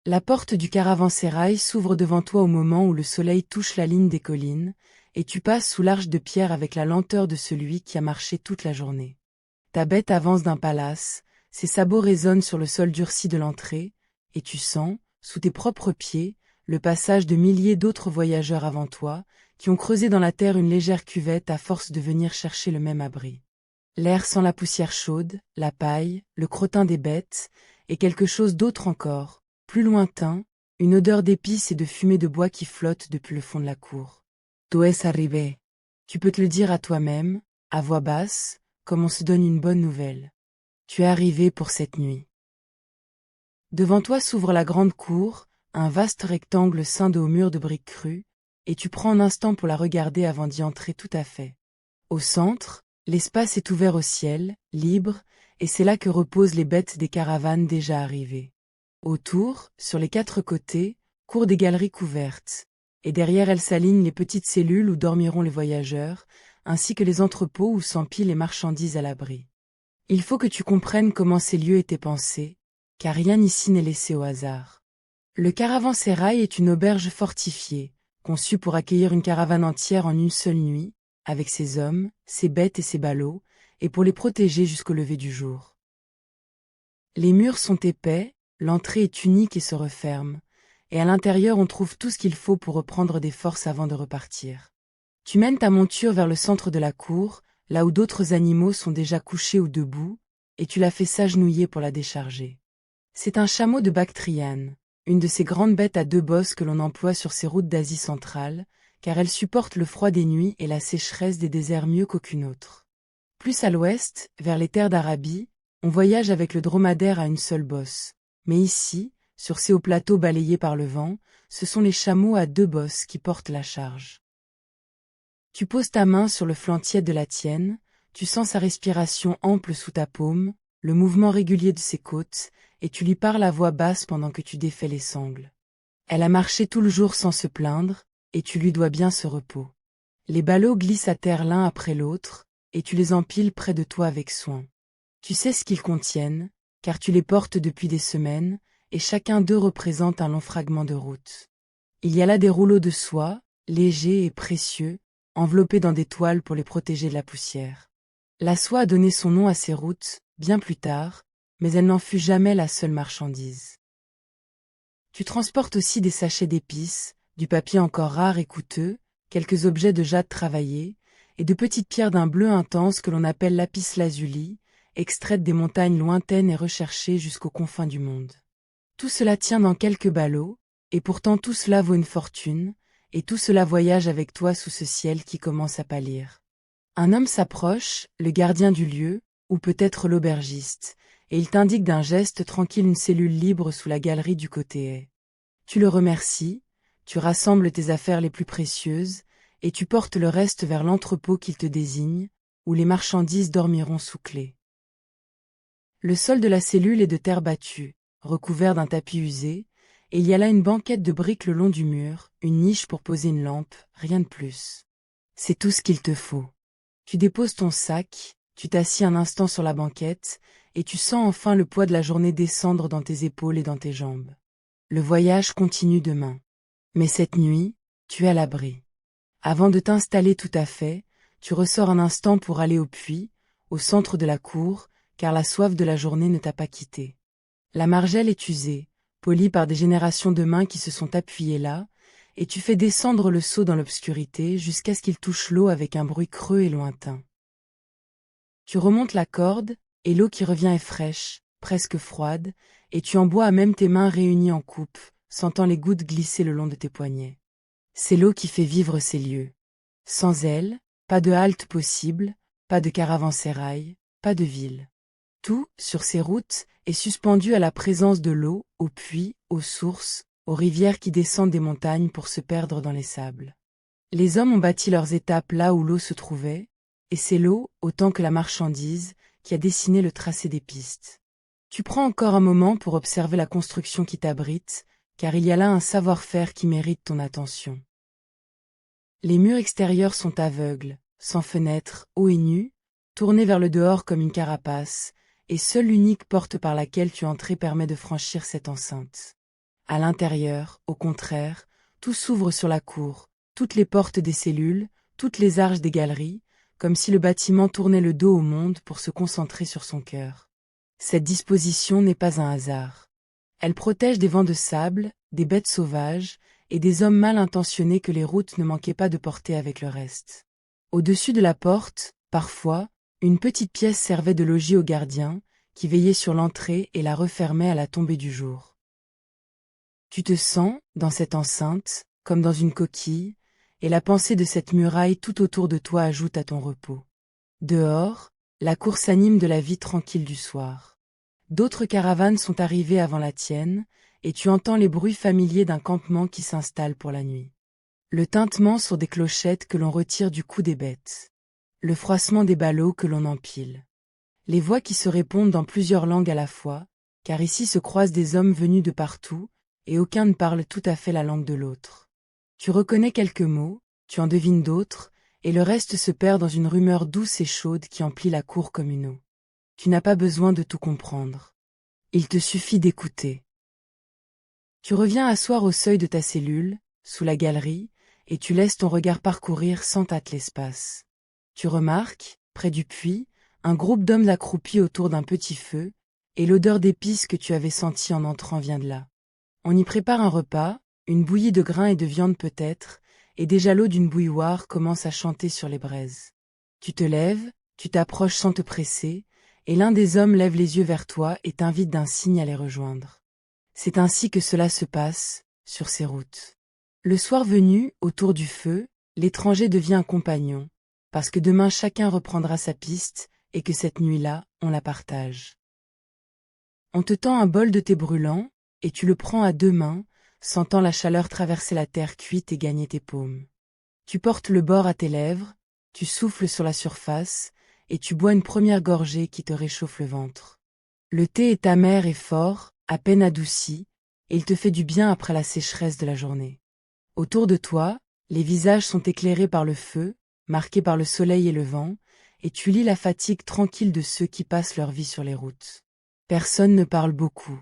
La porte du caravansérail s'ouvre devant toi au moment où le soleil touche la ligne des collines, et tu passes sous l'arche de pierre avec la lenteur de celui qui a marché toute la journée. Ta bête avance d'un palace, ses sabots résonnent sur le sol durci de l'entrée, et tu sens, sous tes propres pieds, le passage de milliers d'autres voyageurs avant toi, qui ont creusé dans la terre une légère cuvette à force de venir chercher le même abri. L'air sent la poussière chaude, la paille, le crottin des bêtes, et quelque chose d'autre encore, plus lointain, une odeur d'épices et de fumée de bois qui flotte depuis le fond de la cour. Tu es arrivé. Tu peux te le dire à toi-même, à voix basse, comme on se donne une bonne nouvelle. Tu es arrivé pour cette nuit. Devant toi s'ouvre la grande cour, un vaste rectangle scindé au mur de briques crues, et tu prends un instant pour la regarder avant d'y entrer tout à fait. Au centre, l'espace est ouvert au ciel, libre, et c'est là que reposent les bêtes des caravanes déjà arrivées. Autour, sur les quatre côtés, courent des galeries couvertes, et derrière elles s'alignent les petites cellules où dormiront les voyageurs, ainsi que les entrepôts où s'empilent les marchandises à l'abri. Il faut que tu comprennes comment ces lieux étaient pensés, car rien ici n'est laissé au hasard. Le caravansérail est une auberge fortifiée, conçue pour accueillir une caravane entière en une seule nuit, avec ses hommes, ses bêtes et ses ballots, et pour les protéger jusqu'au lever du jour. Les murs sont épais, l'entrée est unique et se referme, et à l'intérieur on trouve tout ce qu'il faut pour reprendre des forces avant de repartir. Tu mènes ta monture vers le centre de la cour, là où d'autres animaux sont déjà couchés ou debout, et tu la fais s'agenouiller pour la décharger. C'est un chameau de Bactriane, une de ces grandes bêtes à deux bosses que l'on emploie sur ces routes d'Asie centrale, car elle supporte le froid des nuits et la sécheresse des déserts mieux qu'aucune autre. Plus à l'ouest, vers les terres d'Arabie, on voyage avec le dromadaire à une seule bosse, mais ici, sur ces hauts plateaux balayés par le vent, ce sont les chameaux à deux bosses qui portent la charge. Tu poses ta main sur le flanc tiède de la tienne, tu sens sa respiration ample sous ta paume, le mouvement régulier de ses côtes, et tu lui parles à voix basse pendant que tu défais les sangles. Elle a marché tout le jour sans se plaindre, et tu lui dois bien ce repos. Les ballots glissent à terre l'un après l'autre, et tu les empiles près de toi avec soin. Tu sais ce qu'ils contiennent, car tu les portes depuis des semaines, et chacun d'eux représente un long fragment de route. Il y a là des rouleaux de soie, légers et précieux, enveloppés dans des toiles pour les protéger de la poussière. La soie a donné son nom à ces routes, bien plus tard, mais elle n'en fut jamais la seule marchandise. Tu transportes aussi des sachets d'épices, du papier encore rare et coûteux, quelques objets de jade travaillés, et de petites pierres d'un bleu intense que l'on appelle lapis-lazuli, extraites des montagnes lointaines et recherchées jusqu'aux confins du monde. Tout cela tient dans quelques ballots, et pourtant tout cela vaut une fortune, et tout cela voyage avec toi sous ce ciel qui commence à pâlir. Un homme s'approche, le gardien du lieu, ou peut-être l'aubergiste, et il t'indique d'un geste tranquille une cellule libre sous la galerie du côté haie. Tu le remercies, tu rassembles tes affaires les plus précieuses, et tu portes le reste vers l'entrepôt qu'il te désigne, où les marchandises dormiront sous clé. Le sol de la cellule est de terre battue, recouvert d'un tapis usé, et il y a là une banquette de briques le long du mur, une niche pour poser une lampe, rien de plus. C'est tout ce qu'il te faut. Tu déposes ton sac, tu t'assieds un instant sur la banquette, et tu sens enfin le poids de la journée descendre dans tes épaules et dans tes jambes. Le voyage continue demain. Mais cette nuit, tu es à l'abri. Avant de t'installer tout à fait, tu ressors un instant pour aller au puits, au centre de la cour, car la soif de la journée ne t'a pas quitté. La margelle est usée, polie par des générations de mains qui se sont appuyées là, et tu fais descendre le seau dans l'obscurité jusqu'à ce qu'il touche l'eau avec un bruit creux et lointain. Tu remontes la corde, et l'eau qui revient est fraîche, presque froide, et tu en bois à même tes mains réunies en coupe, sentant les gouttes glisser le long de tes poignets. C'est l'eau qui fait vivre ces lieux. Sans elle, pas de halte possible, pas de caravansérail, pas de ville. Tout, sur ces routes, est suspendu à la présence de l'eau, aux puits, aux sources, aux rivières qui descendent des montagnes pour se perdre dans les sables. Les hommes ont bâti leurs étapes là où l'eau se trouvait, et c'est l'eau, autant que la marchandise, qui a dessiné le tracé des pistes. Tu prends encore un moment pour observer la construction qui t'abrite, car il y a là un savoir-faire qui mérite ton attention. Les murs extérieurs sont aveugles, sans fenêtres, hauts et nus, tournés vers le dehors comme une carapace, et seule l'unique porte par laquelle tu es entré permet de franchir cette enceinte. À l'intérieur, au contraire, tout s'ouvre sur la cour, toutes les portes des cellules, toutes les arches des galeries, comme si le bâtiment tournait le dos au monde pour se concentrer sur son cœur. Cette disposition n'est pas un hasard. Elle protège des vents de sable, des bêtes sauvages, et des hommes mal intentionnés que les routes ne manquaient pas de porter avec le reste. Au-dessus de la porte, parfois, une petite pièce servait de logis aux gardiens, qui veillaient sur l'entrée et la refermaient à la tombée du jour. Tu te sens, dans cette enceinte, comme dans une coquille, et la pensée de cette muraille tout autour de toi ajoute à ton repos. Dehors, la cour s'anime de la vie tranquille du soir. D'autres caravanes sont arrivées avant la tienne, et tu entends les bruits familiers d'un campement qui s'installe pour la nuit. Le tintement sur des clochettes que l'on retire du cou des bêtes. Le froissement des ballots que l'on empile. Les voix qui se répondent dans plusieurs langues à la fois, car ici se croisent des hommes venus de partout, et aucun ne parle tout à fait la langue de l'autre. Tu reconnais quelques mots, tu en devines d'autres, et le reste se perd dans une rumeur douce et chaude qui emplit la cour comme une eau. Tu n'as pas besoin de tout comprendre. Il te suffit d'écouter. Tu reviens asseoir au seuil de ta cellule, sous la galerie, et tu laisses ton regard parcourir sans hâte l'espace. Tu remarques, près du puits, un groupe d'hommes accroupis autour d'un petit feu, et l'odeur d'épices que tu avais sentie en entrant vient de là. On y prépare un repas, une bouillie de grains et de viande peut-être, et déjà l'eau d'une bouilloire commence à chanter sur les braises. Tu te lèves, tu t'approches sans te presser, et l'un des hommes lève les yeux vers toi et t'invite d'un signe à les rejoindre. C'est ainsi que cela se passe, sur ces routes. Le soir venu, autour du feu, l'étranger devient un compagnon, parce que demain chacun reprendra sa piste, et que cette nuit-là, on la partage. On te tend un bol de thé brûlant, et tu le prends à deux mains, sentant la chaleur traverser la terre cuite et gagner tes paumes. Tu portes le bord à tes lèvres, tu souffles sur la surface, et tu bois une première gorgée qui te réchauffe le ventre. Le thé est amer et fort, à peine adouci, et il te fait du bien après la sécheresse de la journée. Autour de toi, les visages sont éclairés par le feu, marqués par le soleil et le vent, et tu lis la fatigue tranquille de ceux qui passent leur vie sur les routes. Personne ne parle beaucoup.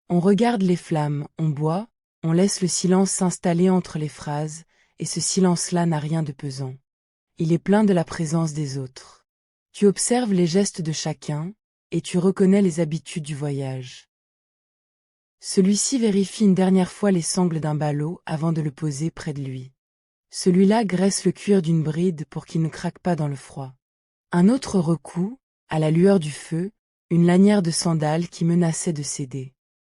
On regarde les flammes, on boit, on laisse le silence s'installer entre les phrases, et ce silence-là n'a rien de pesant. Il est plein de la présence des autres. Tu observes les gestes de chacun, et tu reconnais les habitudes du voyage. Celui-ci vérifie une dernière fois les sangles d'un ballot avant de le poser près de lui. Celui-là graisse le cuir d'une bride pour qu'il ne craque pas dans le froid. Un autre recoue, à la lueur du feu, une lanière de sandales qui menaçait de céder.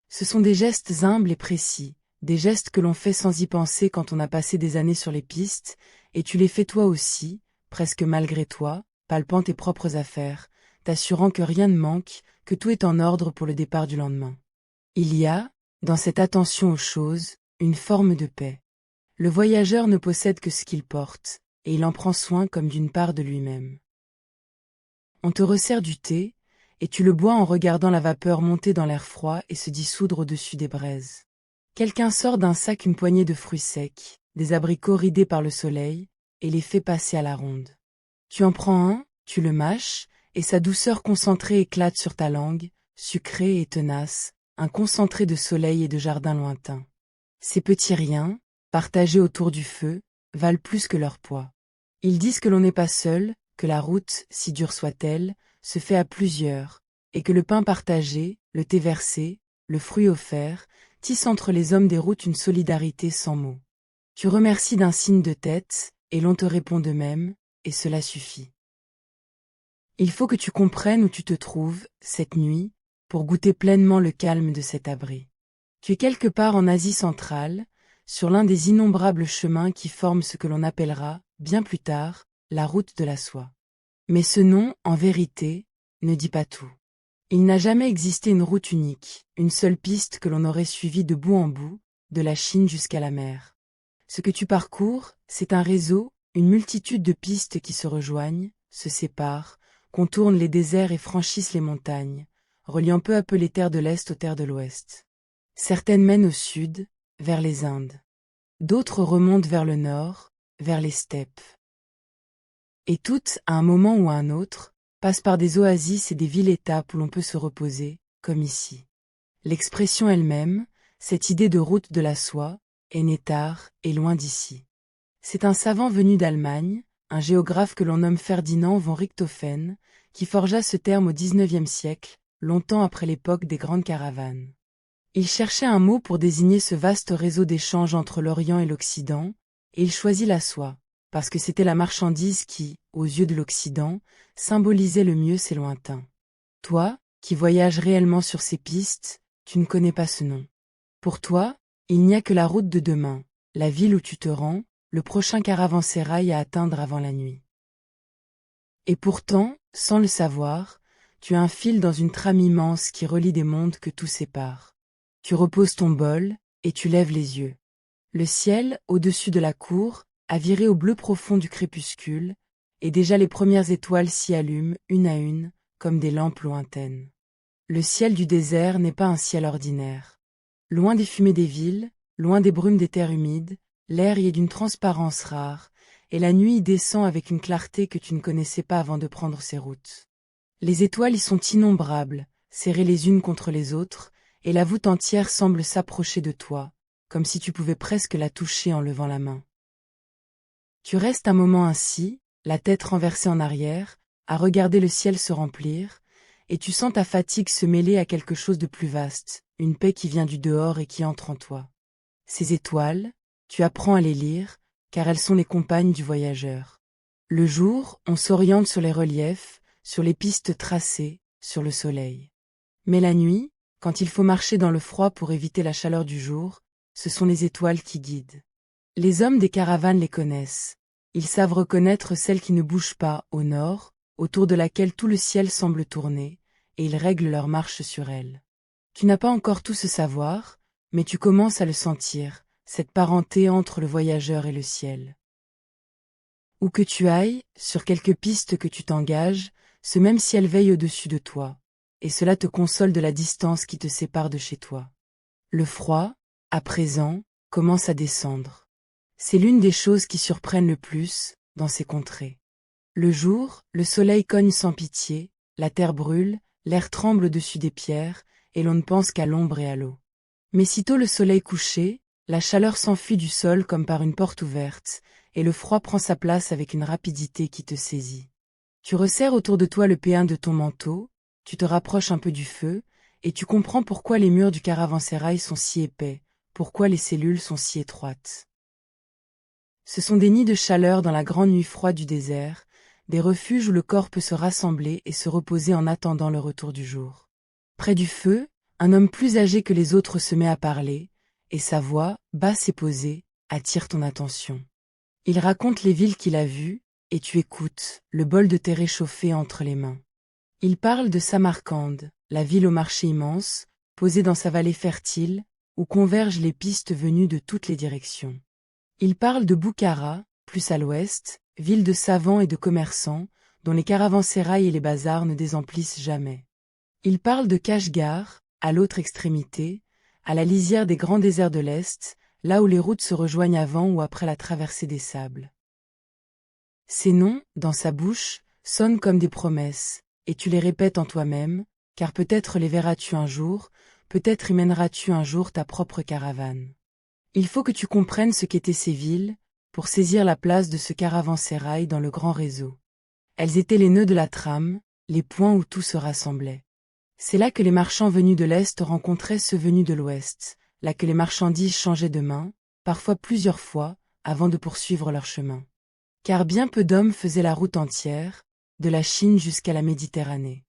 Ce sont des gestes humbles et précis, des gestes que l'on fait sans y penser quand on a passé des années sur les pistes, et tu les fais toi aussi, presque malgré toi, palpant tes propres affaires, t'assurant que rien ne manque, que tout est en ordre pour le départ du lendemain. Il y a, dans cette attention aux choses, une forme de paix. Le voyageur ne possède que ce qu'il porte, et il en prend soin comme d'une part de lui-même. On te resserre du thé, et tu le bois en regardant la vapeur monter dans l'air froid et se dissoudre au-dessus des braises. Quelqu'un sort d'un sac une poignée de fruits secs, des abricots ridés par le soleil, et les fait passer à la ronde. Tu en prends un, tu le mâches, et sa douceur concentrée éclate sur ta langue, sucrée et tenace, un concentré de soleil et de jardin lointain. Ces petits riens, partagés autour du feu, valent plus que leur poids. Ils disent que l'on n'est pas seul, que la route, si dure soit-elle, se fait à plusieurs, et que le pain partagé, le thé versé, le fruit offert, tissent entre les hommes des routes une solidarité sans mots. Tu remercies d'un signe de tête, et l'on te répond de même, et cela suffit. Il faut que tu comprennes où tu te trouves, cette nuit, pour goûter pleinement le calme de cet abri. Tu es quelque part en Asie centrale, sur l'un des innombrables chemins qui forment ce que l'on appellera, bien plus tard, la route de la soie. Mais ce nom, en vérité, ne dit pas tout. Il n'a jamais existé une route unique, une seule piste que l'on aurait suivie de bout en bout, de la Chine jusqu'à la mer. Ce que tu parcours, c'est un réseau, une multitude de pistes qui se rejoignent, se séparent, contournent les déserts et franchissent les montagnes, reliant peu à peu les terres de l'Est aux terres de l'Ouest. Certaines mènent au sud, vers les Indes. D'autres remontent vers le nord, vers les steppes. Et toutes, à un moment ou à un autre, passent par des oasis et des villes-étapes où l'on peut se reposer, comme ici. L'expression elle-même, cette idée de route de la soie, est née tard et loin d'ici. C'est un savant venu d'Allemagne, un géographe que l'on nomme Ferdinand von Richthofen, qui forgea ce terme au XIXe siècle, longtemps après l'époque des grandes caravanes. Il cherchait un mot pour désigner ce vaste réseau d'échanges entre l'Orient et l'Occident, et il choisit la soie, parce que c'était la marchandise qui, aux yeux de l'Occident, symbolisait le mieux ses lointains. Toi, qui voyages réellement sur ces pistes, tu ne connais pas ce nom. Pour toi, il n'y a que la route de demain, la ville où tu te rends, le prochain caravansérail à atteindre avant la nuit. Et pourtant, sans le savoir, tu as un fil dans une trame immense qui relie des mondes que tout sépare. Tu reposes ton bol, et tu lèves les yeux. Le ciel, au-dessus de la cour, a viré au bleu profond du crépuscule, et déjà les premières étoiles s'y allument, une à une, comme des lampes lointaines. Le ciel du désert n'est pas un ciel ordinaire. Loin des fumées des villes, loin des brumes des terres humides, l'air y est d'une transparence rare, et la nuit y descend avec une clarté que tu ne connaissais pas avant de prendre ces routes. Les étoiles y sont innombrables, serrées les unes contre les autres, et la voûte entière semble s'approcher de toi, comme si tu pouvais presque la toucher en levant la main. Tu restes un moment ainsi, la tête renversée en arrière, à regarder le ciel se remplir, et tu sens ta fatigue se mêler à quelque chose de plus vaste, une paix qui vient du dehors et qui entre en toi. Ces étoiles, tu apprends à les lire, car elles sont les compagnes du voyageur. Le jour, on s'oriente sur les reliefs, sur les pistes tracées, sur le soleil. Mais la nuit, quand il faut marcher dans le froid pour éviter la chaleur du jour, ce sont les étoiles qui guident. Les hommes des caravanes les connaissent. Ils savent reconnaître celle qui ne bouge pas, au nord, autour de laquelle tout le ciel semble tourner, et ils règlent leur marche sur elle. Tu n'as pas encore tout ce savoir, mais tu commences à le sentir, cette parenté entre le voyageur et le ciel. Où que tu ailles, sur quelque piste que tu t'engages, ce même ciel veille au-dessus de toi, et cela te console de la distance qui te sépare de chez toi. Le froid, à présent, commence à descendre. C'est l'une des choses qui surprennent le plus, dans ces contrées. Le jour, le soleil cogne sans pitié, la terre brûle, l'air tremble au-dessus des pierres, et l'on ne pense qu'à l'ombre et à l'eau. Mais sitôt le soleil couché, la chaleur s'enfuit du sol comme par une porte ouverte, et le froid prend sa place avec une rapidité qui te saisit. Tu resserres autour de toi le péin de ton manteau, tu te rapproches un peu du feu, et tu comprends pourquoi les murs du caravansérail sont si épais, pourquoi les cellules sont si étroites. Ce sont des nids de chaleur dans la grande nuit froide du désert, des refuges où le corps peut se rassembler et se reposer en attendant le retour du jour. Près du feu, un homme plus âgé que les autres se met à parler, et sa voix, basse et posée, attire ton attention. Il raconte les villes qu'il a vues, et tu écoutes, le bol de thé réchauffé entre les mains. Il parle de Samarcande, la ville au marché immense, posée dans sa vallée fertile, où convergent les pistes venues de toutes les directions. Il parle de Boukhara, plus à l'ouest, ville de savants et de commerçants, dont les caravansérails et les bazars ne désemplissent jamais. Il parle de Kashgar, à l'autre extrémité, à la lisière des grands déserts de l'Est, là où les routes se rejoignent avant ou après la traversée des sables. Ces noms, dans sa bouche, sonnent comme des promesses, et tu les répètes en toi-même, car peut-être les verras-tu un jour, peut-être y mèneras-tu un jour ta propre caravane. Il faut que tu comprennes ce qu'étaient ces villes, pour saisir la place de ce caravansérail dans le grand réseau. Elles étaient les nœuds de la trame, les points où tout se rassemblait. C'est là que les marchands venus de l'Est rencontraient ceux venus de l'Ouest, là que les marchandises changeaient de main, parfois plusieurs fois, avant de poursuivre leur chemin. Car bien peu d'hommes faisaient la route entière, de la Chine jusqu'à la Méditerranée.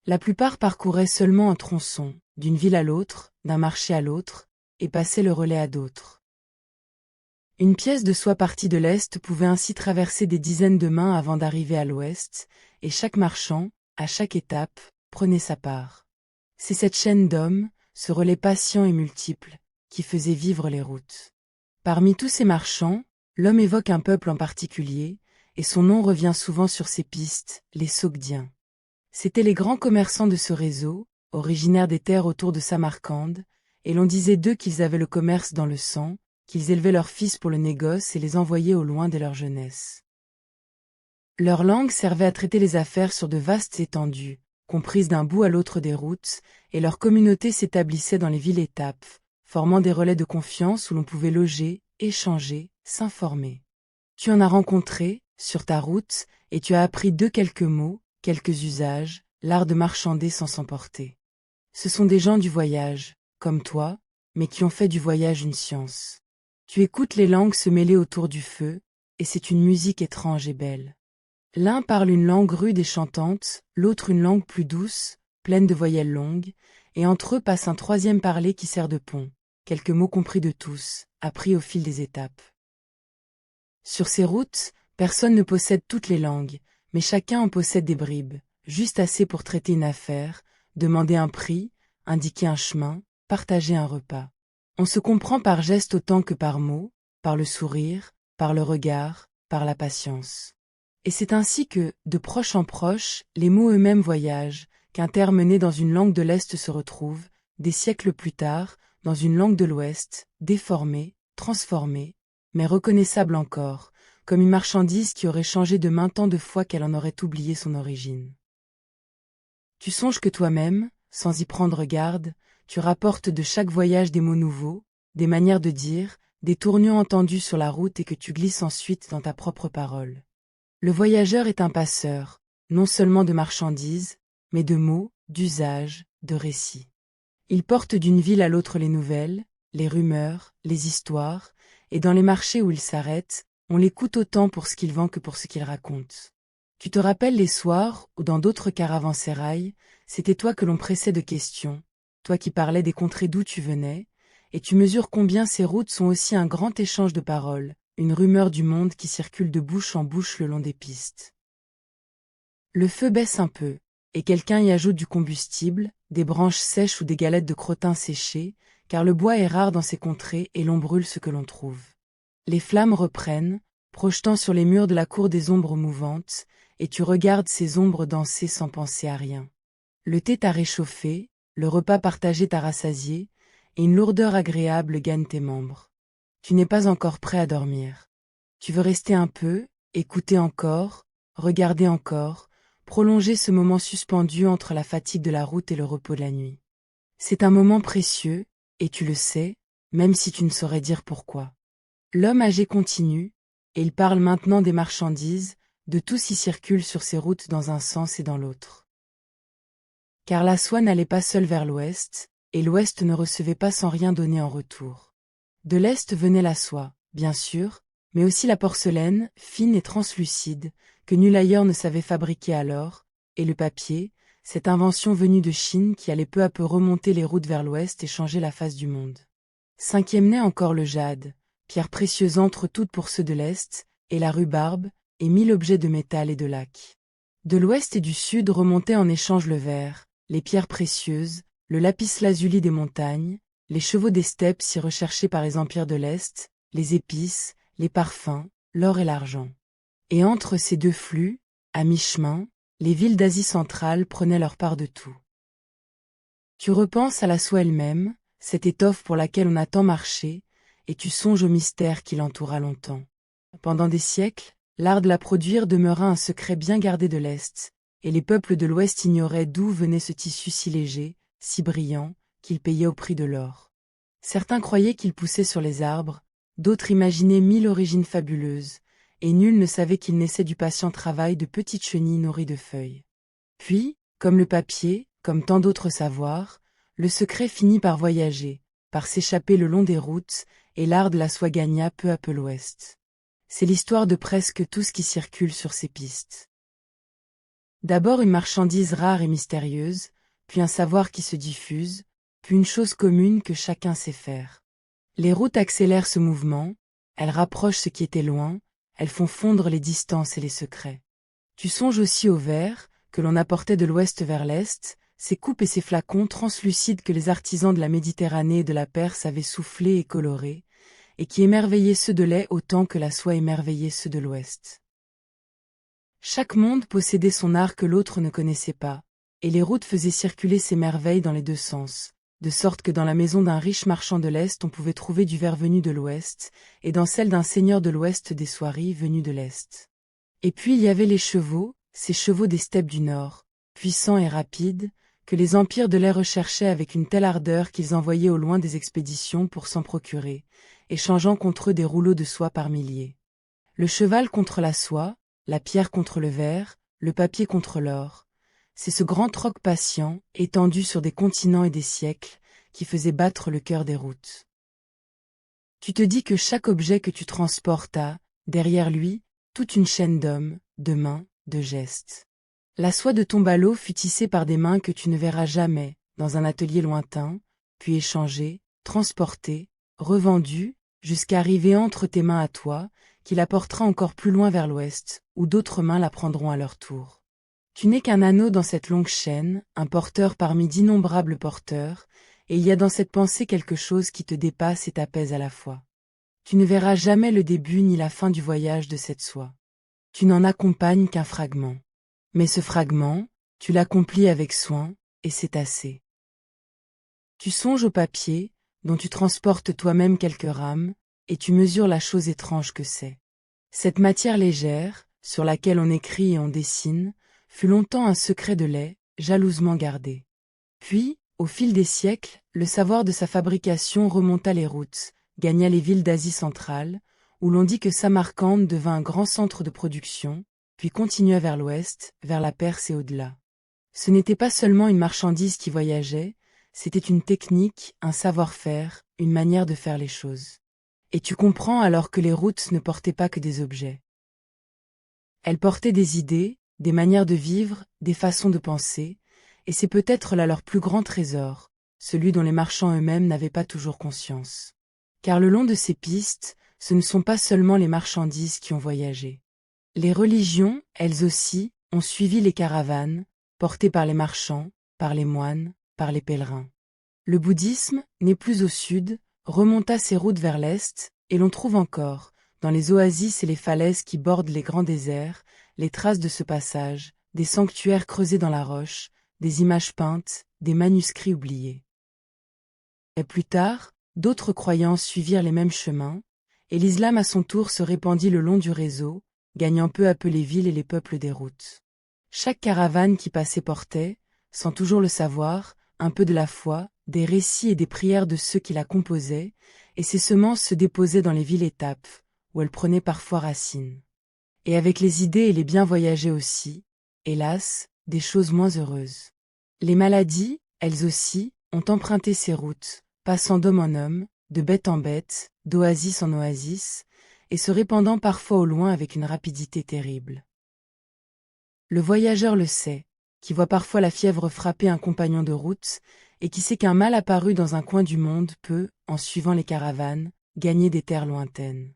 La plupart parcouraient seulement un tronçon, d'une ville à l'autre, d'un marché à l'autre, et passaient le relais à d'autres. Une pièce de soie partie de l'Est pouvait ainsi traverser des dizaines de mains avant d'arriver à l'Ouest, et chaque marchand, à chaque étape, prenait sa part. C'est cette chaîne d'hommes, ce relais patient et multiple, qui faisait vivre les routes. Parmi tous ces marchands, l'homme évoque un peuple en particulier, et son nom revient souvent sur ces pistes, les Sogdiens. C'étaient les grands commerçants de ce réseau, originaires des terres autour de Samarcande, et l'on disait d'eux qu'ils avaient le commerce dans le sang, qu'ils élevaient leurs fils pour le négoce et les envoyaient au loin dès leur jeunesse. Leur langue servait à traiter les affaires sur de vastes étendues, comprises d'un bout à l'autre des routes, et leur communauté s'établissait dans les villes-étapes, formant des relais de confiance où l'on pouvait loger, échanger, s'informer. Tu en as rencontré, sur ta route, et tu as appris quelques mots, quelques usages, l'art de marchander sans s'emporter. Ce sont des gens du voyage, comme toi, mais qui ont fait du voyage une science. Tu écoutes les langues se mêler autour du feu, et c'est une musique étrange et belle. L'un parle une langue rude et chantante, l'autre une langue plus douce, pleine de voyelles longues, et entre eux passe un troisième parler qui sert de pont, quelques mots compris de tous, appris au fil des étapes. Sur ces routes, personne ne possède toutes les langues, mais chacun en possède des bribes, juste assez pour traiter une affaire, demander un prix, indiquer un chemin, partager un repas. On se comprend par geste autant que par mots, par le sourire, par le regard, par la patience. Et c'est ainsi que, de proche en proche, les mots eux-mêmes voyagent, qu'un terme né dans une langue de l'Est se retrouve, des siècles plus tard, dans une langue de l'Ouest, déformée, transformée, mais reconnaissable encore, comme une marchandise qui aurait changé de main tant de fois qu'elle en aurait oublié son origine. Tu songes que toi-même, sans y prendre garde, tu rapportes de chaque voyage des mots nouveaux, des manières de dire, des tournures entendues sur la route et que tu glisses ensuite dans ta propre parole. Le voyageur est un passeur, non seulement de marchandises, mais de mots, d'usages, de récits. Il porte d'une ville à l'autre les nouvelles, les rumeurs, les histoires, et dans les marchés où il s'arrête, on l'écoute autant pour ce qu'il vend que pour ce qu'il raconte. Tu te rappelles les soirs où dans d'autres caravansérails, c'était toi que l'on pressait de questions, toi qui parlais des contrées d'où tu venais, et tu mesures combien ces routes sont aussi un grand échange de paroles, une rumeur du monde qui circule de bouche en bouche le long des pistes. Le feu baisse un peu, et quelqu'un y ajoute du combustible, des branches sèches ou des galettes de crottin séchées, car le bois est rare dans ces contrées et l'on brûle ce que l'on trouve. Les flammes reprennent, projetant sur les murs de la cour des ombres mouvantes, et tu regardes ces ombres danser sans penser à rien. Le thé t'a réchauffé, le repas partagé t'a rassasié, et une lourdeur agréable gagne tes membres. Tu n'es pas encore prêt à dormir. Tu veux rester un peu, écouter encore, regarder encore, prolonger ce moment suspendu entre la fatigue de la route et le repos de la nuit. C'est un moment précieux, et tu le sais, même si tu ne saurais dire pourquoi. L'homme âgé continue, et il parle maintenant des marchandises, de tout qui circule sur ces routes dans un sens et dans l'autre. Car la soie n'allait pas seule vers l'ouest, et l'ouest ne recevait pas sans rien donner en retour. De l'est venait la soie, bien sûr, mais aussi la porcelaine, fine et translucide, que nul ailleurs ne savait fabriquer alors, et le papier, cette invention venue de Chine qui allait peu à peu remonter les routes vers l'ouest et changer la face du monde. Cinquième naît encore le jade, pierre précieuse entre toutes pour ceux de l'est, et la rhubarbe, et 1000 objets de métal et de lac. De l'ouest et du sud remontaient en échange le verre, les pierres précieuses, le lapis-lazuli des montagnes, les chevaux des steppes si recherchés par les empires de l'Est, les épices, les parfums, l'or et l'argent. Et entre ces deux flux, à mi-chemin, les villes d'Asie centrale prenaient leur part de tout. Tu repenses à la soie elle-même, cette étoffe pour laquelle on a tant marché, et tu songes au mystère qui l'entoura longtemps. Pendant des siècles, l'art de la produire demeura un secret bien gardé de l'Est, et les peuples de l'Ouest ignoraient d'où venait ce tissu si léger, si brillant, qu'il payait au prix de l'or. Certains croyaient qu'il poussait sur les arbres, d'autres imaginaient 1000 origines fabuleuses, et nul ne savait qu'il naissait du patient travail de petites chenilles nourries de feuilles. Puis, comme le papier, comme tant d'autres savoirs, le secret finit par voyager, par s'échapper le long des routes, et l'art de la soie gagna peu à peu l'Ouest. C'est l'histoire de presque tout ce qui circule sur ces pistes. D'abord une marchandise rare et mystérieuse, puis un savoir qui se diffuse, puis une chose commune que chacun sait faire. Les routes accélèrent ce mouvement, elles rapprochent ce qui était loin, elles font fondre les distances et les secrets. Tu songes aussi au verre, que l'on apportait de l'ouest vers l'est, ces coupes et ces flacons translucides que les artisans de la Méditerranée et de la Perse avaient soufflés et colorés, et qui émerveillaient ceux de l'Est autant que la soie émerveillait ceux de l'ouest. Chaque monde possédait son art que l'autre ne connaissait pas, et les routes faisaient circuler ces merveilles dans les deux sens, de sorte que dans la maison d'un riche marchand de l'Est on pouvait trouver du verre venu de l'Ouest, et dans celle d'un seigneur de l'Ouest des soieries venues de l'Est. Et puis il y avait les chevaux, ces chevaux des steppes du Nord, puissants et rapides, que les empires de l'air recherchaient avec une telle ardeur qu'ils envoyaient au loin des expéditions pour s'en procurer, échangeant contre eux des rouleaux de soie par milliers. Le cheval contre la soie, la pierre contre le verre, le papier contre l'or. C'est ce grand troc patient, étendu sur des continents et des siècles, qui faisait battre le cœur des routes. Tu te dis que chaque objet que tu transportes a, derrière lui, toute une chaîne d'hommes, de mains, de gestes. La soie de ton ballot fut tissée par des mains que tu ne verras jamais, dans un atelier lointain, puis échangée, transportée, revendue, jusqu'à arriver entre tes mains à toi, qui la portera encore plus loin vers l'ouest, où d'autres mains la prendront à leur tour. Tu n'es qu'un anneau dans cette longue chaîne, un porteur parmi d'innombrables porteurs, et il y a dans cette pensée quelque chose qui te dépasse et t'apaise à la fois. Tu ne verras jamais le début ni la fin du voyage de cette soie. Tu n'en accompagnes qu'un fragment. Mais ce fragment, tu l'accomplis avec soin, et c'est assez. Tu songes au papier, dont tu transportes toi-même quelques rames, et tu mesures la chose étrange que c'est. Cette matière légère, sur laquelle on écrit et on dessine, fut longtemps un secret de lait, jalousement gardé. Puis, au fil des siècles, le savoir de sa fabrication remonta les routes, gagna les villes d'Asie centrale, où l'on dit que Samarcande devint un grand centre de production, puis continua vers l'ouest, vers la Perse et au-delà. Ce n'était pas seulement une marchandise qui voyageait, c'était une technique, un savoir-faire, une manière de faire les choses. Et tu comprends alors que les routes ne portaient pas que des objets. Elles portaient des idées, des manières de vivre, des façons de penser, et c'est peut-être là leur plus grand trésor, celui dont les marchands eux-mêmes n'avaient pas toujours conscience. Car le long de ces pistes, ce ne sont pas seulement les marchandises qui ont voyagé. Les religions, elles aussi, ont suivi les caravanes, portées par les marchands, par les moines, par les pèlerins. Le bouddhisme, né plus au sud, remonta ses routes vers l'est, et l'on trouve encore, dans les oasis et les falaises qui bordent les grands déserts, les traces de ce passage, des sanctuaires creusés dans la roche, des images peintes, des manuscrits oubliés. Et plus tard, d'autres croyances suivirent les mêmes chemins, et l'islam à son tour se répandit le long du réseau, gagnant peu à peu les villes et les peuples des routes. Chaque caravane qui passait portait, sans toujours le savoir, un peu de la foi, des récits et des prières de ceux qui la composaient, et ces semences se déposaient dans les villes-étapes, où elles prenaient parfois racine. Et avec les idées et les biens voyageaient aussi, hélas, des choses moins heureuses. Les maladies, elles aussi, ont emprunté ces routes, passant d'homme en homme, de bête en bête, d'oasis en oasis, et se répandant parfois au loin avec une rapidité terrible. Le voyageur le sait, qui voit parfois la fièvre frapper un compagnon de route, et qui sait qu'un mal apparu dans un coin du monde peut, en suivant les caravanes, gagner des terres lointaines.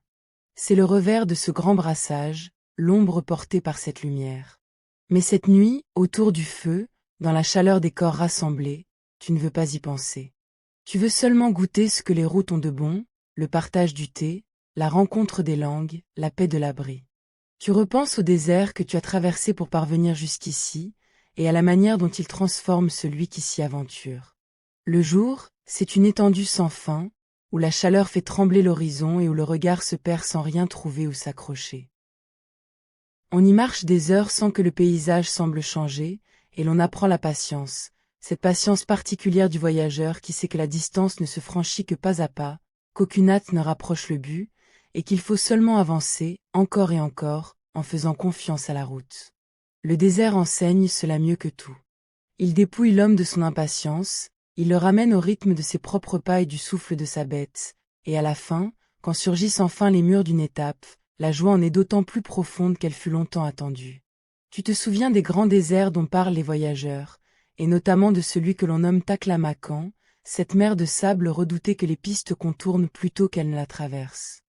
C'est le revers de ce grand brassage, l'ombre portée par cette lumière. Mais cette nuit, autour du feu, dans la chaleur des corps rassemblés, tu ne veux pas y penser. Tu veux seulement goûter ce que les routes ont de bon, le partage du thé, la rencontre des langues, la paix de l'abri. Tu repenses au désert que tu as traversé pour parvenir jusqu'ici, et à la manière dont il transforme celui qui s'y aventure. Le jour, c'est une étendue sans fin, où la chaleur fait trembler l'horizon et où le regard se perd sans rien trouver où s'accrocher. On y marche des heures sans que le paysage semble changer, et l'on apprend la patience, cette patience particulière du voyageur qui sait que la distance ne se franchit que pas à pas, qu'aucune hâte ne rapproche le but, et qu'il faut seulement avancer, encore et encore, en faisant confiance à la route. Le désert enseigne cela mieux que tout. Il dépouille l'homme de son impatience, il le ramène au rythme de ses propres pas et du souffle de sa bête, et à la fin, quand surgissent enfin les murs d'une étape, la joie en est d'autant plus profonde qu'elle fut longtemps attendue. Tu te souviens des grands déserts dont parlent les voyageurs, et notamment de celui que l'on nomme Taklamakan, cette mer de sable redoutée que les pistes contournent plutôt qu'elles ne la traversent.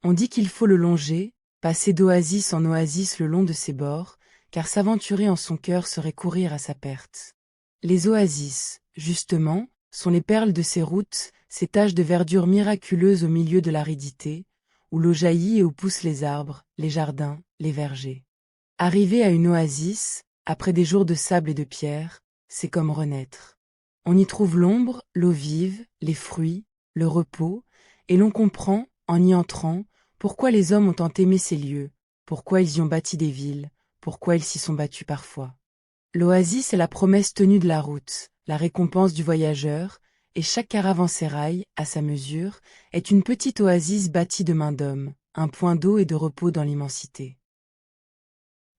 On dit qu'il faut le longer, passer d'oasis en oasis le long de ses bords, car s'aventurer en son cœur serait courir à sa perte. Les oasis, justement, sont les perles de ces routes, ces taches de verdure miraculeuses au milieu de l'aridité, où l'eau jaillit et où poussent les arbres, les jardins, les vergers. Arriver à une oasis, après des jours de sable et de pierre, c'est comme renaître. On y trouve l'ombre, l'eau vive, les fruits, le repos, et l'on comprend, en y entrant, pourquoi les hommes ont tant aimé ces lieux, pourquoi ils y ont bâti des villes, pourquoi ils s'y sont battus parfois. L'oasis est la promesse tenue de la route, la récompense du voyageur, et chaque caravansérail, à sa mesure, est une petite oasis bâtie de main d'homme, un point d'eau et de repos dans l'immensité.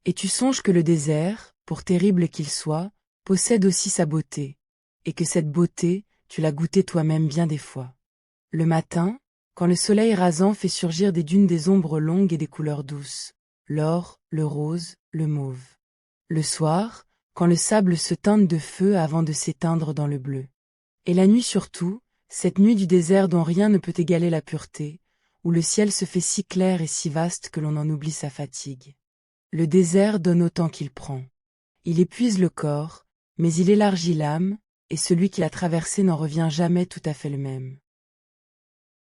Et tu songes que le désert, pour terrible qu'il soit, possède aussi sa beauté, et que cette beauté, tu l'as goûtée toi-même bien des fois. Le matin, quand le soleil rasant fait surgir des dunes des ombres longues et des couleurs douces, l'or, le rose, le mauve. Le soir, quand le sable se teinte de feu avant de s'éteindre dans le bleu. Et la nuit surtout, cette nuit du désert dont rien ne peut égaler la pureté, où le ciel se fait si clair et si vaste que l'on en oublie sa fatigue. Le désert donne autant qu'il prend. Il épuise le corps, mais il élargit l'âme, et celui qui l'a traversé n'en revient jamais tout à fait le même.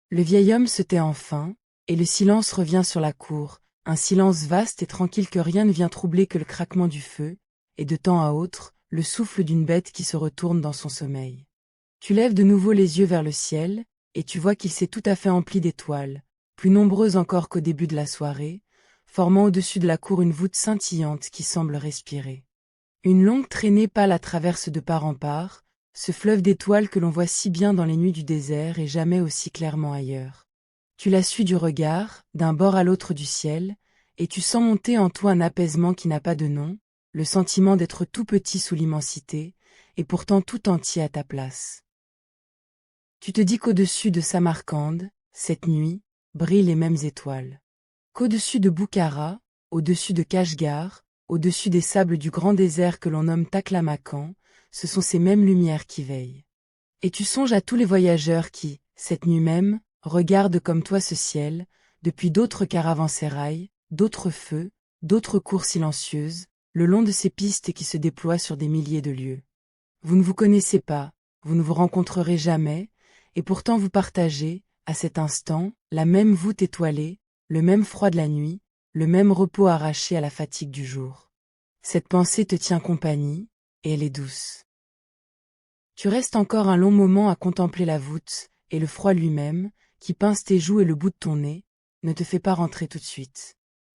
Le vieil homme se tait enfin, et le silence revient sur la cour, un silence vaste et tranquille que rien ne vient troubler que le craquement du feu, et de temps à autre, le souffle d'une bête qui se retourne dans son sommeil. Tu lèves de nouveau les yeux vers le ciel, et tu vois qu'il s'est tout à fait empli d'étoiles, plus nombreuses encore qu'au début de la soirée, formant au-dessus de la cour une voûte scintillante qui semble respirer. Une longue traînée pâle la traverse de part en part, ce fleuve d'étoiles que l'on voit si bien dans les nuits du désert et jamais aussi clairement ailleurs. Tu la suis du regard, d'un bord à l'autre du ciel, et tu sens monter en toi un apaisement qui n'a pas de nom, le sentiment d'être tout petit sous l'immensité, et pourtant tout entier à ta place. Tu te dis qu'au-dessus de Samarcande, cette nuit, brillent les mêmes étoiles. Qu'au-dessus de Boukhara, au-dessus de Kashgar, au-dessus des sables du grand désert que l'on nomme Taklamakan, ce sont ces mêmes lumières qui veillent. Et tu songes à tous les voyageurs qui, cette nuit même, regardent comme toi ce ciel, depuis d'autres caravansérails, d'autres feux, d'autres cours silencieuses, le long de ces pistes qui se déploient sur des milliers de lieues. Vous ne vous connaissez pas, vous ne vous rencontrerez jamais, et pourtant vous partagez, à cet instant, la même voûte étoilée, le même froid de la nuit, le même repos arraché à la fatigue du jour. Cette pensée te tient compagnie, et elle est douce. Tu restes encore un long moment à contempler la voûte, et le froid lui-même, qui pince tes joues et le bout de ton nez, ne te fait pas rentrer tout de suite.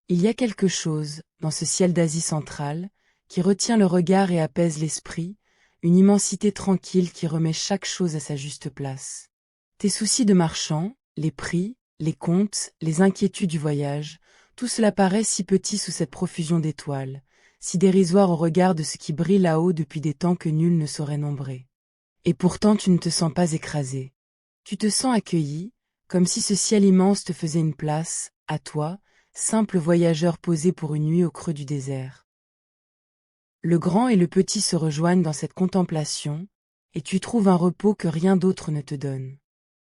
Il y a quelque chose, dans ce ciel d'Asie centrale, qui retient le regard et apaise l'esprit, une immensité tranquille qui remet chaque chose à sa juste place. Tes soucis de marchand, les prix, les comptes, les inquiétudes du voyage, tout cela paraît si petit sous cette profusion d'étoiles, si dérisoire au regard de ce qui brille là-haut depuis des temps que nul ne saurait nombrer. Et pourtant tu ne te sens pas écrasé. Tu te sens accueilli, comme si ce ciel immense te faisait une place, à toi, simple voyageur posé pour une nuit au creux du désert. Le grand et le petit se rejoignent dans cette contemplation, et tu trouves un repos que rien d'autre ne te donne.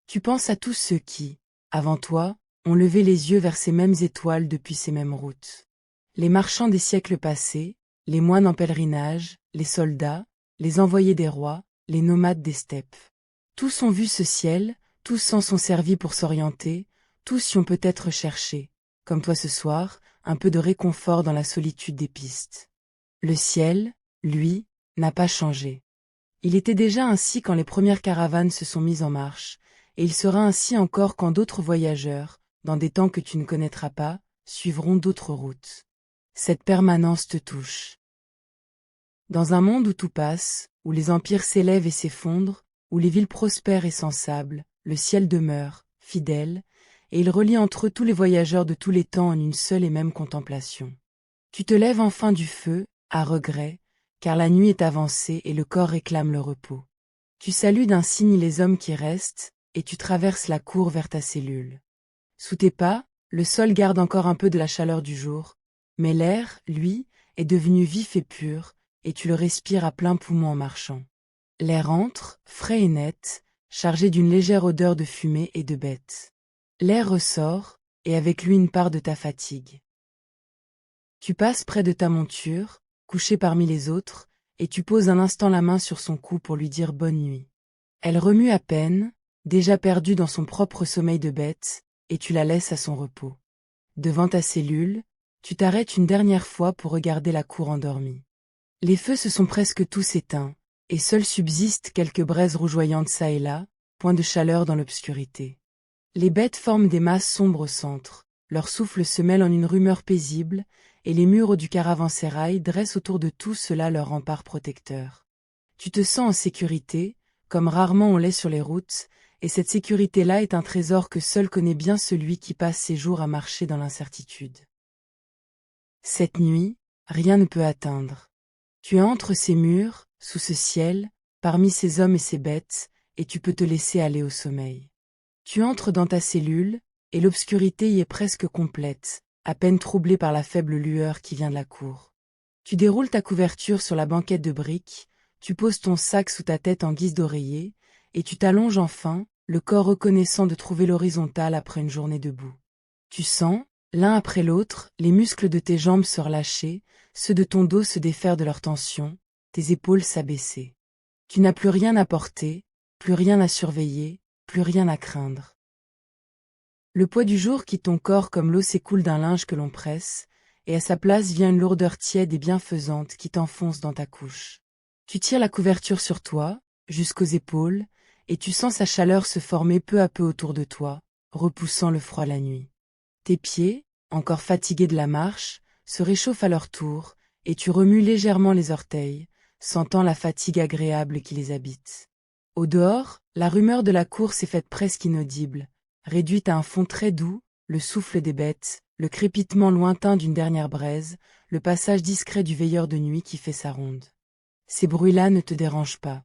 Tu penses à tous ceux qui, avant toi, ont levé les yeux vers ces mêmes étoiles depuis ces mêmes routes. Les marchands des siècles passés, les moines en pèlerinage, les soldats, les envoyés des rois, les nomades des steppes. Tous ont vu ce ciel, tous s'en sont servis pour s'orienter, tous y ont peut-être cherché, comme toi ce soir, un peu de réconfort dans la solitude des pistes. Le ciel, lui, n'a pas changé. Il était déjà ainsi quand les premières caravanes se sont mises en marche, et il sera ainsi encore quand d'autres voyageurs, dans des temps que tu ne connaîtras pas, suivront d'autres routes. Cette permanence te touche. Dans un monde où tout passe, où les empires s'élèvent et s'effondrent, où les villes prospèrent et s'ensablent, le ciel demeure, fidèle, et il relie entre eux tous les voyageurs de tous les temps en une seule et même contemplation. Tu te lèves enfin du feu, à regret, car la nuit est avancée et le corps réclame le repos. Tu salues d'un signe les hommes qui restent, et tu traverses la cour vers ta cellule. Sous tes pas, le sol garde encore un peu de la chaleur du jour, mais l'air, lui, est devenu vif et pur, et tu le respires à plein poumon en marchant. L'air entre, frais et net, chargé d'une légère odeur de fumée et de bête. L'air ressort, et avec lui une part de ta fatigue. Tu passes près de ta monture, couchée parmi les autres, et tu poses un instant la main sur son cou pour lui dire bonne nuit. Elle remue à peine, déjà perdue dans son propre sommeil de bête, et tu la laisses à son repos. Devant ta cellule, tu t'arrêtes une dernière fois pour regarder la cour endormie. Les feux se sont presque tous éteints, et seules subsistent quelques braises rougeoyantes çà et là, point de chaleur dans l'obscurité. Les bêtes forment des masses sombres au centre, leur souffle se mêle en une rumeur paisible, et les murs du caravansérail dressent autour de tout cela leur rempart protecteur. Tu te sens en sécurité, comme rarement on l'est sur les routes, et cette sécurité-là est un trésor que seul connaît bien celui qui passe ses jours à marcher dans l'incertitude. Cette nuit, rien ne peut atteindre. Tu es entre ces murs, sous ce ciel, parmi ces hommes et ces bêtes, et tu peux te laisser aller au sommeil. Tu entres dans ta cellule, et l'obscurité y est presque complète, à peine troublée par la faible lueur qui vient de la cour. Tu déroules ta couverture sur la banquette de briques, tu poses ton sac sous ta tête en guise d'oreiller, et tu t'allonges enfin, le corps reconnaissant de trouver l'horizontale après une journée debout. Tu sens, l'un après l'autre, les muscles de tes jambes se relâcher, ceux de ton dos se défaire de leur tension, tes épaules s'abaisser. Tu n'as plus rien à porter, plus rien à surveiller, plus rien à craindre. Le poids du jour quitte ton corps comme l'eau s'écoule d'un linge que l'on presse, et à sa place vient une lourdeur tiède et bienfaisante qui t'enfonce dans ta couche. Tu tires la couverture sur toi, jusqu'aux épaules, et tu sens sa chaleur se former peu à peu autour de toi, repoussant le froid la nuit. Tes pieds, encore fatigués de la marche, se réchauffent à leur tour, et tu remues légèrement les orteils, sentant la fatigue agréable qui les habite. Au dehors, la rumeur de la course est faite presque inaudible, réduite à un fond très doux, le souffle des bêtes, le crépitement lointain d'une dernière braise, le passage discret du veilleur de nuit qui fait sa ronde. Ces bruits-là ne te dérangent pas.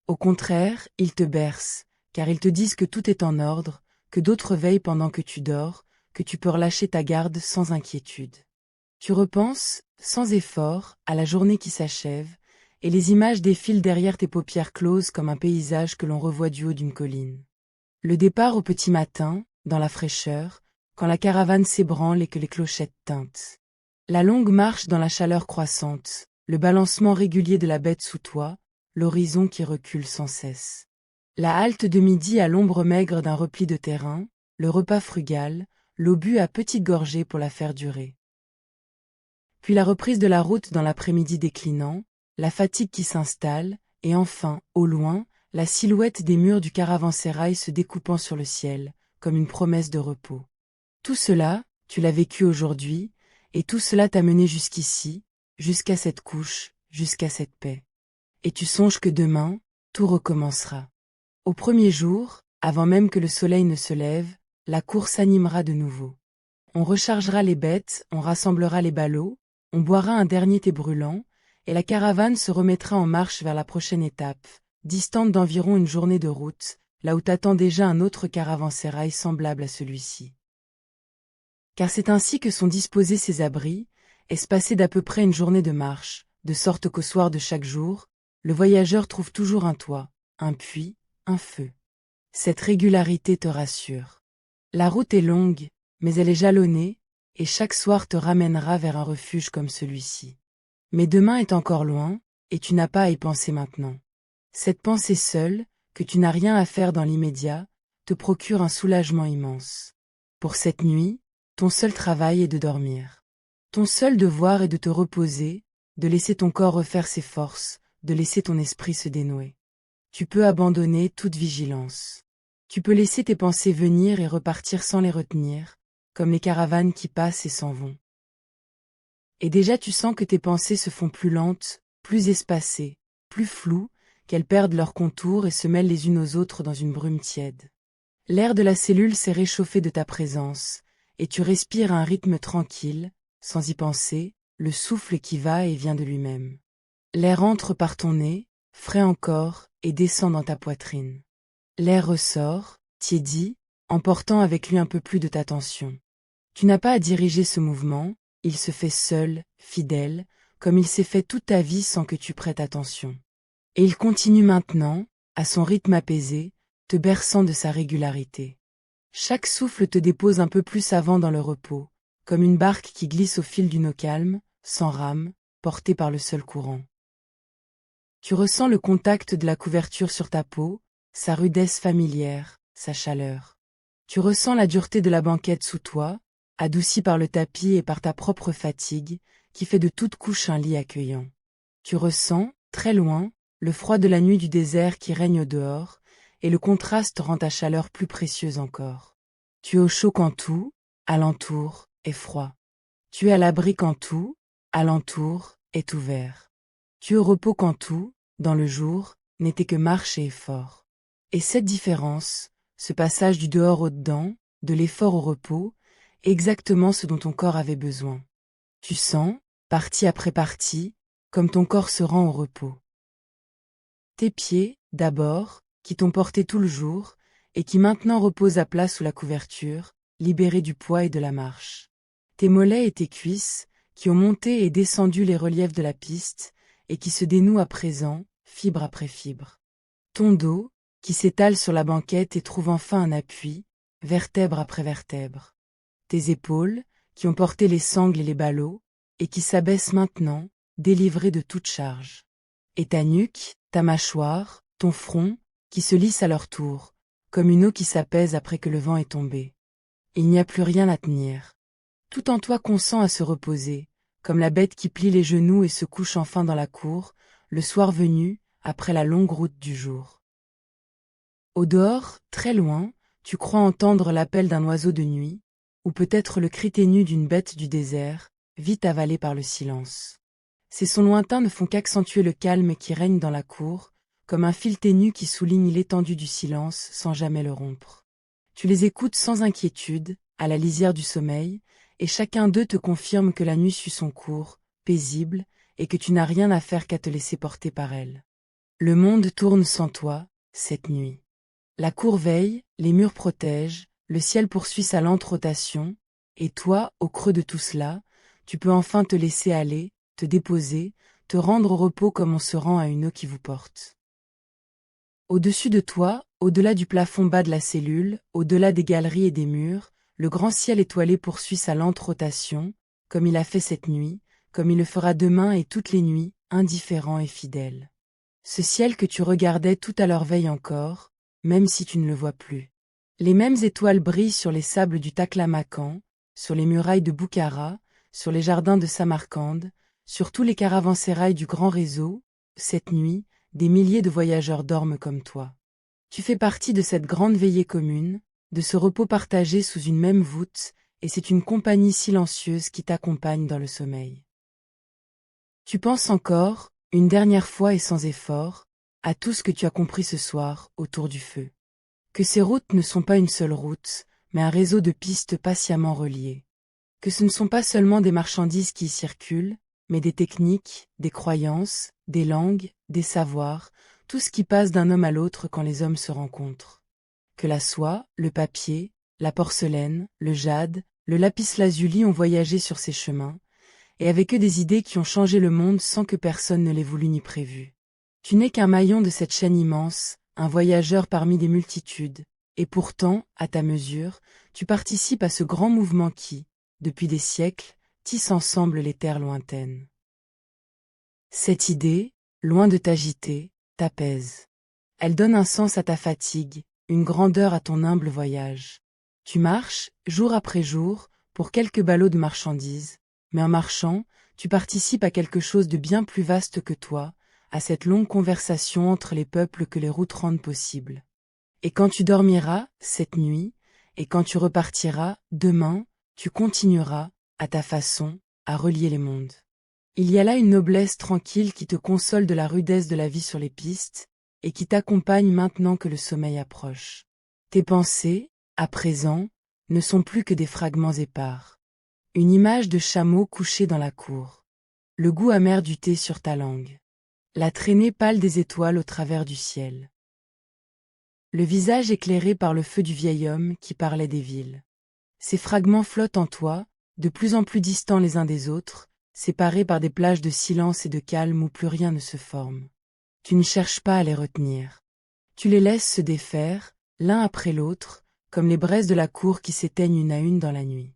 Au contraire, ils te bercent, car ils te disent que tout est en ordre, que d'autres veillent pendant que tu dors, que tu peux relâcher ta garde sans inquiétude. Tu repenses, sans effort, à la journée qui s'achève, et les images défilent derrière tes paupières closes comme un paysage que l'on revoit du haut d'une colline. Le départ au petit matin, dans la fraîcheur, quand la caravane s'ébranle et que les clochettes tintent. La longue marche dans la chaleur croissante, le balancement régulier de la bête sous toi, l'horizon qui recule sans cesse. La halte de midi à l'ombre maigre d'un repli de terrain, le repas frugal, l'eau bue à petites gorgées pour la faire durer. Puis la reprise de la route dans l'après-midi déclinant, la fatigue qui s'installe, et enfin, au loin, la silhouette des murs du caravansérail se découpant sur le ciel, comme une promesse de repos. Tout cela, tu l'as vécu aujourd'hui, et tout cela t'a mené jusqu'ici, jusqu'à cette couche, jusqu'à cette paix. Et tu songes que demain, tout recommencera. Au premier jour, avant même que le soleil ne se lève, la course animera de nouveau. On rechargera les bêtes, on rassemblera les ballots, on boira un dernier thé brûlant, et la caravane se remettra en marche vers la prochaine étape, distante d'environ une journée de route, là où t'attend déjà un autre caravansérail semblable à celui-ci. Car c'est ainsi que sont disposés ces abris, espacés d'à peu près une journée de marche, de sorte qu'au soir de chaque jour, le voyageur trouve toujours un toit, un puits, un feu. Cette régularité te rassure. La route est longue, mais elle est jalonnée, et chaque soir te ramènera vers un refuge comme celui-ci. Mais demain est encore loin, et tu n'as pas à y penser maintenant. Cette pensée seule, que tu n'as rien à faire dans l'immédiat, te procure un soulagement immense. Pour cette nuit, ton seul travail est de dormir. Ton seul devoir est de te reposer, de laisser ton corps refaire ses forces, de laisser ton esprit se dénouer. Tu peux abandonner toute vigilance. Tu peux laisser tes pensées venir et repartir sans les retenir, comme les caravanes qui passent et s'en vont. Et déjà tu sens que tes pensées se font plus lentes, plus espacées, plus floues, qu'elles perdent leurs contours et se mêlent les unes aux autres dans une brume tiède. L'air de la cellule s'est réchauffé de ta présence, et tu respires à un rythme tranquille, sans y penser, le souffle qui va et vient de lui-même. L'air entre par ton nez, frais encore, et descend dans ta poitrine. L'air ressort, tiédi, emportant avec lui un peu plus de ta tension. Tu n'as pas à diriger ce mouvement, il se fait seul, fidèle, comme il s'est fait toute ta vie sans que tu prêtes attention. Et il continue maintenant, à son rythme apaisé, te berçant de sa régularité. Chaque souffle te dépose un peu plus avant dans le repos, comme une barque qui glisse au fil d'une eau calme, sans rame, portée par le seul courant. Tu ressens le contact de la couverture sur ta peau, sa rudesse familière, sa chaleur. Tu ressens la dureté de la banquette sous toi, adoucie par le tapis et par ta propre fatigue, qui fait de toute couche un lit accueillant. Tu ressens, très loin, le froid de la nuit du désert qui règne au dehors, et le contraste rend ta chaleur plus précieuse encore. Tu es au chaud quand tout, alentour, est froid. Tu es à l'abri quand tout, alentour, est ouvert. Tu es au repos quand tout, dans le jour, n'était que marche et effort. Et cette différence, ce passage du dehors au dedans, de l'effort au repos, est exactement ce dont ton corps avait besoin. Tu sens, partie après partie, comme ton corps se rend au repos. Tes pieds, d'abord, qui t'ont porté tout le jour, et qui maintenant reposent à plat sous la couverture, libérés du poids et de la marche. Tes mollets et tes cuisses, qui ont monté et descendu les reliefs de la piste, et qui se dénouent à présent, fibre après fibre. Ton dos, qui s'étale sur la banquette et trouve enfin un appui, vertèbre après vertèbre. Tes épaules, qui ont porté les sangles et les ballots, et qui s'abaissent maintenant, délivrées de toute charge. Et ta nuque, ta mâchoire, ton front, qui se lissent à leur tour, comme une eau qui s'apaise après que le vent est tombé. Il n'y a plus rien à tenir. Tout en toi consent à se reposer, comme la bête qui plie les genoux et se couche enfin dans la cour, le soir venu, après la longue route du jour. Au dehors, très loin, tu crois entendre l'appel d'un oiseau de nuit, ou peut-être le cri ténu d'une bête du désert, vite avalé par le silence. Ces sons lointains ne font qu'accentuer le calme qui règne dans la cour, comme un fil ténu qui souligne l'étendue du silence sans jamais le rompre. Tu les écoutes sans inquiétude, à la lisière du sommeil, et chacun d'eux te confirme que la nuit suit son cours, paisible, et que tu n'as rien à faire qu'à te laisser porter par elle. Le monde tourne sans toi, cette nuit. La cour veille, les murs protègent, le ciel poursuit sa lente rotation, et toi, au creux de tout cela, tu peux enfin te laisser aller, te déposer, te rendre au repos comme on se rend à une eau qui vous porte. Au-dessus de toi, au-delà du plafond bas de la cellule, au-delà des galeries et des murs, le grand ciel étoilé poursuit sa lente rotation, comme il a fait cette nuit, comme il le fera demain et toutes les nuits, indifférent et fidèle. Ce ciel que tu regardais tout à l'heure veille encore, même si tu ne le vois plus. Les mêmes étoiles brillent sur les sables du Taklamakan, sur les murailles de Boukhara, sur les jardins de Samarcande, sur tous les caravansérails du grand réseau. Cette nuit, des milliers de voyageurs dorment comme toi. Tu fais partie de cette grande veillée commune, de ce repos partagé sous une même voûte, et c'est une compagnie silencieuse qui t'accompagne dans le sommeil. Tu penses encore, une dernière fois et sans effort, à tout ce que tu as compris ce soir, autour du feu. Que ces routes ne sont pas une seule route, mais un réseau de pistes patiemment reliées. Que ce ne sont pas seulement des marchandises qui y circulent, mais des techniques, des croyances, des langues, des savoirs, tout ce qui passe d'un homme à l'autre quand les hommes se rencontrent. Que la soie, le papier, la porcelaine, le jade, le lapis-lazuli ont voyagé sur ces chemins, et avec eux des idées qui ont changé le monde sans que personne ne l'ait voulu ni prévu. Tu n'es qu'un maillon de cette chaîne immense, un voyageur parmi des multitudes, et pourtant, à ta mesure, tu participes à ce grand mouvement qui, depuis des siècles, tisse ensemble les terres lointaines. Cette idée, loin de t'agiter, t'apaise. Elle donne un sens à ta fatigue, une grandeur à ton humble voyage. Tu marches, jour après jour, pour quelques ballots de marchandises, mais en marchant, tu participes à quelque chose de bien plus vaste que toi, à cette longue conversation entre les peuples que les routes rendent possible. Et quand tu dormiras, cette nuit, et quand tu repartiras, demain, tu continueras, à ta façon, à relier les mondes. Il y a là une noblesse tranquille qui te console de la rudesse de la vie sur les pistes, et qui t'accompagne maintenant que le sommeil approche. Tes pensées, à présent, ne sont plus que des fragments épars. Une image de chameau couché dans la cour. Le goût amer du thé sur ta langue. La traînée pâle des étoiles au travers du ciel. Le visage éclairé par le feu du vieil homme qui parlait des villes. Ces fragments flottent en toi, de plus en plus distants les uns des autres, séparés par des plages de silence et de calme où plus rien ne se forme. Tu ne cherches pas à les retenir. Tu les laisses se défaire, l'un après l'autre, comme les braises de la cour qui s'éteignent une à une dans la nuit.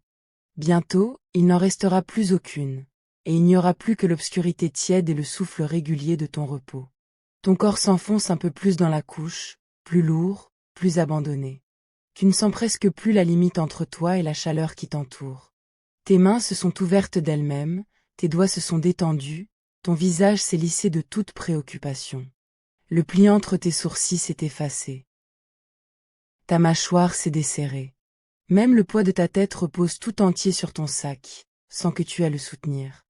Bientôt, il n'en restera plus aucune, et il n'y aura plus que l'obscurité tiède et le souffle régulier de ton repos. Ton corps s'enfonce un peu plus dans la couche, plus lourd, plus abandonné. Tu ne sens presque plus la limite entre toi et la chaleur qui t'entoure. Tes mains se sont ouvertes d'elles-mêmes, tes doigts se sont détendus, ton visage s'est lissé de toute préoccupation. Le pli entre tes sourcils s'est effacé. Ta mâchoire s'est desserrée. Même le poids de ta tête repose tout entier sur ton sac, sans que tu aies à le soutenir.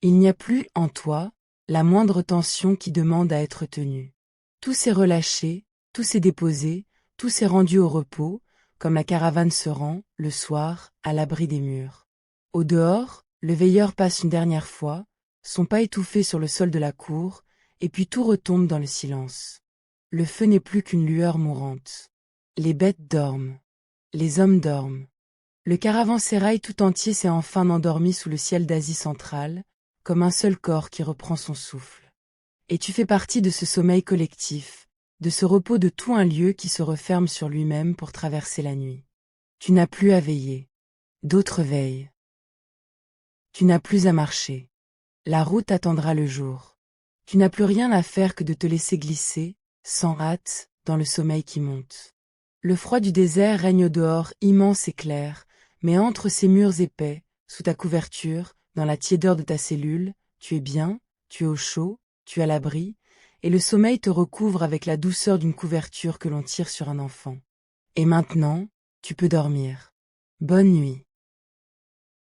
Il n'y a plus, en toi, la moindre tension qui demande à être tenue. Tout s'est relâché, tout s'est déposé, tout s'est rendu au repos, comme la caravane se rend, le soir, à l'abri des murs. Au dehors, le veilleur passe une dernière fois, son pas étouffé sur le sol de la cour, et puis tout retombe dans le silence. Le feu n'est plus qu'une lueur mourante. Les bêtes dorment. Les hommes dorment. Le caravansérail tout entier s'est enfin endormi sous le ciel d'Asie centrale, comme un seul corps qui reprend son souffle. Et tu fais partie de ce sommeil collectif, de ce repos de tout un lieu qui se referme sur lui-même pour traverser la nuit. Tu n'as plus à veiller. D'autres veillent. Tu n'as plus à marcher. La route attendra le jour. Tu n'as plus rien à faire que de te laisser glisser, sans hâte, dans le sommeil qui monte. Le froid du désert règne au dehors immense et clair, mais entre ces murs épais, sous ta couverture, dans la tiédeur de ta cellule, tu es bien, tu es au chaud, tu es à l'abri, et le sommeil te recouvre avec la douceur d'une couverture que l'on tire sur un enfant. Et maintenant, tu peux dormir. Bonne nuit.